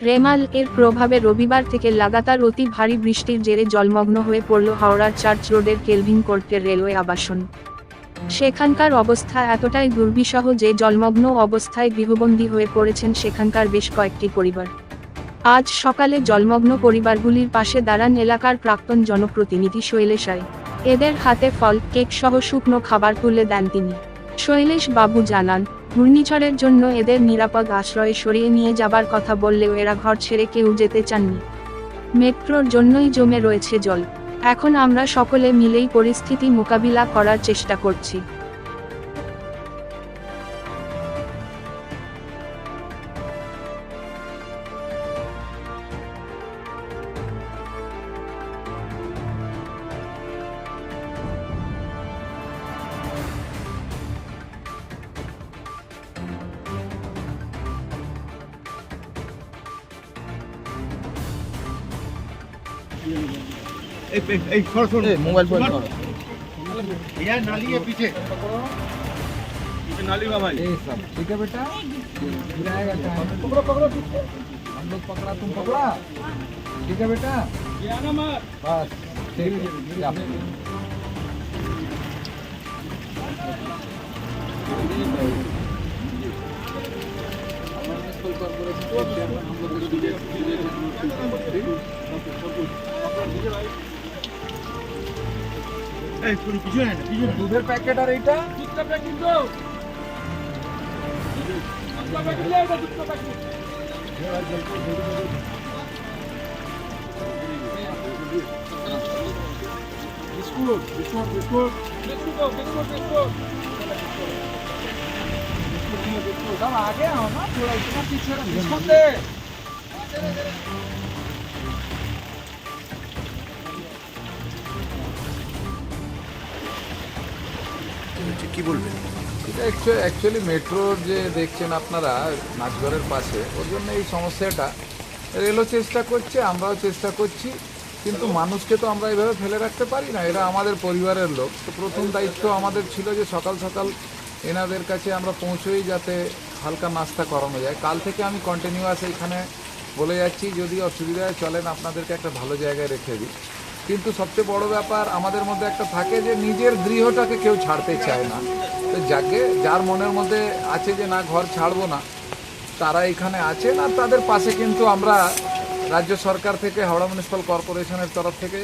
রেমাল এর প্রভাবে রবিবার থেকে লাগাতার অতি ভারী বৃষ্টির জেরে জলমগ্ন হয়ে পড়ল হাওড়ার চার্চ রোডের কেলভিন কোর্টের রেলওয়ে আবাসন। সেখানকার অবস্থা এতটাই দুর্বিষহ যে জলমগ্ন অবস্থায় গৃহবন্দী হয়ে পড়েছেন সেখানকার বেশ কয়েকটি পরিবার। আজ সকালে জলমগ্ন পরিবারগুলির পাশে দাঁড়ান এলাকার প্রাক্তন জনপ্রতিনিধি শৈলেশ রায়। এদের হাতে ফল, কেক সহ শুকনো খাবার তুলে দেন তিনি। শৈলেশ বাবু জানান, ঘূর্ণিঝড়ের জন্য এদের নিরাপদ আশ্রয়ে সরিয়ে নিয়ে যাবার কথা বললেও এরা ঘর ছেড়ে কেউ যেতে চাননি। মেট্রোর জন্যই জমে রয়েছে জল। এখন আমরা সকলে মিলেই পরিস্থিতি মোকাবিলা করার চেষ্টা করছি। मोबाइल पर भैया नाली है पीछे नाली में भाई सब ठीक है बेटा गिराएगा पकड़ो पकड़ो हम लोग पकड़ा तुम पकड़ा ठीक है बेटा बस ठीक है দুধের প্যাকেট আর এইটা বিস্কুট বিস্কুট বিস্কুট सब आगे आओ ना थोड़ा इतना पीछे बिस्कुट दे কি বলবেন? এটা অ্যাকচুয়ালি মেট্রোর যে দেখছেন আপনারা নাচঘরের পাশে, ওর জন্য এই সমস্যাটা রেলও চেষ্টা করছে, আমরাও চেষ্টা করছি, কিন্তু মানুষকে তো আমরা এইভাবে ফেলে রাখতে পারি না। এরা আমাদের পরিবারের লোক। তো প্রথম দায়িত্ব আমাদের ছিল যে সকাল সকাল এনাদের কাছে আমরা পৌঁছোই যাতে হালকা নাস্তা করানো যায়। কাল থেকে আমি কন্টিনিউয়াস এইখানে বলে যাচ্ছি, যদি অসুবিধায় চলেন আপনাদেরকে একটা ভালো জায়গায় রেখে দিই। কিন্তু সবচেয়ে বড় ব্যাপার আমাদের মধ্যে একটা থাকে যে নিজের গৃহটাকে কেউ ছাড়তে চায় না। তো যার মনের মধ্যে আছে যে না ঘর ছাড়বো না, তারা এখানে আছেন। আর তাদের পাশে কিন্তু আমরা রাজ্য সরকার থেকে, হাওড়া মিউনিসিপ্যাল কর্পোরেশনের তরফ থেকে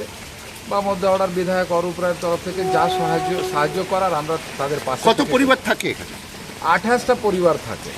বা মধ্য হাওড়ার বিধায়ক অরূপ রায়ের তরফ থেকে যা সাহায্য করার আমরা তাদের পাশে। কত পরিবার থাকে এখানে? 28টা পরিবার থাকে।